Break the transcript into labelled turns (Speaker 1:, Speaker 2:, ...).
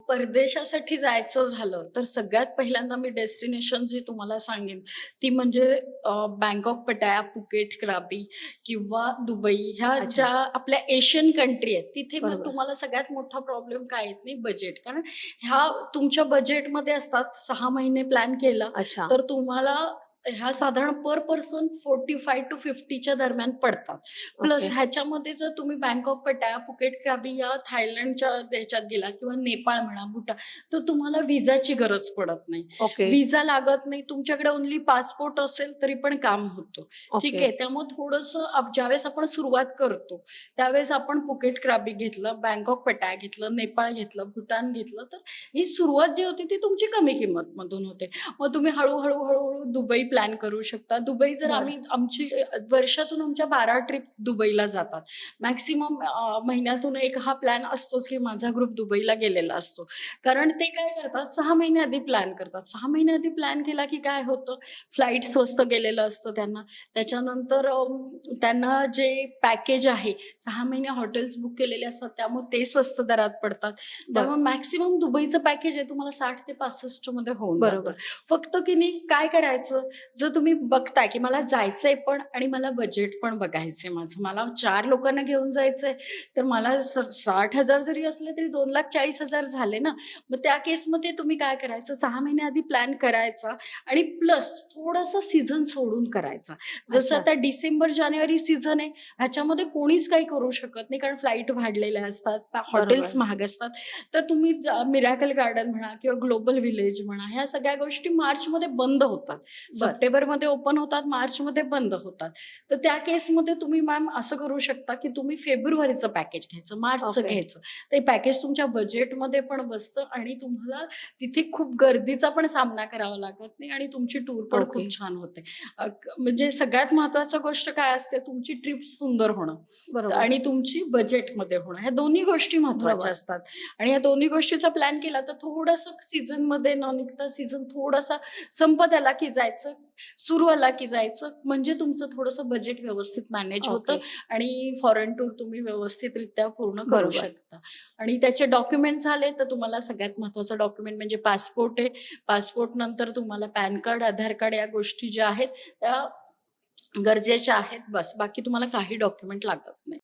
Speaker 1: परदेशासाठी जायचं झालं, तर सगळ्यात पहिल्यांदा मी डेस्टिनेशन जी तुम्हाला सांगेन, ती म्हणजे बँकॉक, पटाया, फुकेट, क्राबी किंवा दुबई ह्या ज्या
Speaker 2: अच्छा.
Speaker 1: आपल्या एशियन कंट्री आहेत, तिथे मग
Speaker 2: बरोबर.
Speaker 1: तुम्हाला सगळ्यात मोठा प्रॉब्लेम काय येत नाही बजेट. कारण ह्या तुमच्या बजेटमध्ये असतात. 6 महिने प्लॅन केला,
Speaker 2: अच्छा.
Speaker 1: तर तुम्हाला ह्या साधारण पर पर्सन 45 to 50च्या दरम्यान पडतात. Plus
Speaker 2: okay.
Speaker 1: ह्याच्यामध्ये जर तुम्ही बँकॉक, पटाया, फुकेट, क्राबी या थायलंडच्या ह्याच्यात गेलात किंवा नेपाळ म्हणा, भूटान, तर तुम्हाला व्हिसाची गरज पडत नाही.
Speaker 2: ओके.
Speaker 1: व्हिसा लागत नाही. तुमच्याकडे ओन्ली पासपोर्ट असेल तरी पण काम होतं. ठीक
Speaker 2: ओके.
Speaker 1: आहे. त्यामुळे थोडंसं ज्यावेळेस आपण सुरुवात करतो, त्यावेळेस आपण फुकेट, क्राबी घेतलं, बँकॉक, पटाया घेतलं, नेपाळ घेतलं, भूटान घेतलं, तर ही सुरुवात जी होती ती तुमची कमी किंमतमधून होते. मग तुम्ही हळू-हळू दुबई प्लॅन करू शकता. दुबई जर
Speaker 2: बरं.
Speaker 1: आमची वर्षातून आमच्या 12 ट्रिप दुबईला जातात. मॅक्सिमम महिन्यातून एक हा प्लॅन असतोच, की माझा ग्रुप दुबईला गेलेला असतो. कारण ते काय करतात 6 महिने आधी प्लॅन करतात. 6 महिने आधी प्लॅन केला, की काय होतं, फ्लाइट स्वस्त गेलेलं असतं त्यांना. त्याच्यानंतर त्यांना जे पॅकेज आहे 6 महिने हॉटेल्स बुक केलेले असतात, त्यामुळे ते स्वस्त दरात पडतात.
Speaker 2: बरं.
Speaker 1: त्यामुळे मॅक्सिमम दुबईचं पॅकेज आहे तुम्हाला 60 ते 65 मध्ये होऊन जातं.
Speaker 2: बरोबर.
Speaker 1: फक्त की नाही काय करायचं, जर तुम्ही बघताय, की मला जायचंय पण आणि मला बजेट पण बघायचंय माझं. मला 4 लोकांना घेऊन जायचंय, तर मला 60,000 जरी असले तरी 2,40,000 झाले ना. मग त्या केसमध्ये तुम्ही काय करायचं 6 महिने आधी प्लॅन करायचा आणि प्लस थोडासा सीझन सोडून करायचा. जसं
Speaker 2: अच्छा.
Speaker 1: आता डिसेंबर, जानेवारी सीझन आहे, ह्याच्यामध्ये कोणीच काही करू शकत नाही कारण फ्लाइट वाढलेल्या असतात, हॉटेल्स
Speaker 2: बरोबर.
Speaker 1: महाग असतात. तर तुम्ही मिराकल गार्डन म्हणा किंवा ग्लोबल व्हिलेज म्हणा, ह्या सगळ्या गोष्टी मार्चमध्ये बंद होतात.
Speaker 2: बरं.
Speaker 1: सप्टेंबरमध्ये ओपन होतात, मार्चमध्ये बंद होतात. तर त्या केसमध्ये तुम्ही मॅम असं करू शकता, की तुम्ही फेब्रुवारीचं पॅकेज घ्यायचं, मार्चचं
Speaker 2: ओके.
Speaker 1: घ्यायचं. ते पॅकेज तुमच्या बजेटमध्ये पण बसतं आणि तुम्हाला तिथे खूप गर्दीचा पण सामना करावा लागत नाही आणि तुमची टूर पण
Speaker 2: ओके.
Speaker 1: खूप छान होते. म्हणजे सगळ्यात महत्त्वाची गोष्ट काय असते, तुमची ट्रिप सुंदर होणं
Speaker 2: बरोबर.
Speaker 1: आणि तुमची बजेटमध्ये होणं. ह्या दोन्ही गोष्टी महत्त्वाच्या
Speaker 2: बरोबर.
Speaker 1: असतात आणि या दोन्ही गोष्टीचा प्लॅन केला तर थोडंसं सीझनमध्ये न निघता सीझन थोडासा संपत आला की जायचं, सुरू आला की जायचं. म्हणजे तुमचं थोडंसं बजेट व्यवस्थित मॅनेज होतं
Speaker 2: ओके.
Speaker 1: आणि फॉरेन टूर तुम्ही व्यवस्थितरित्या पूर्ण करू
Speaker 2: बरोबर.
Speaker 1: शकता. आणि त्याचे डॉक्युमेंट झाले तर तुम्हाला सगळ्यात महत्त्वाचं डॉक्युमेंट म्हणजे पासपोर्ट आहे. पासपोर्ट नंतर तुम्हाला पॅन कार्ड, आधार कार्ड या गोष्टी ज्या आहेत त्या गरजेच्या आहेत. बस बाकी तुम्हाला काही डॉक्युमेंट लागत नाही.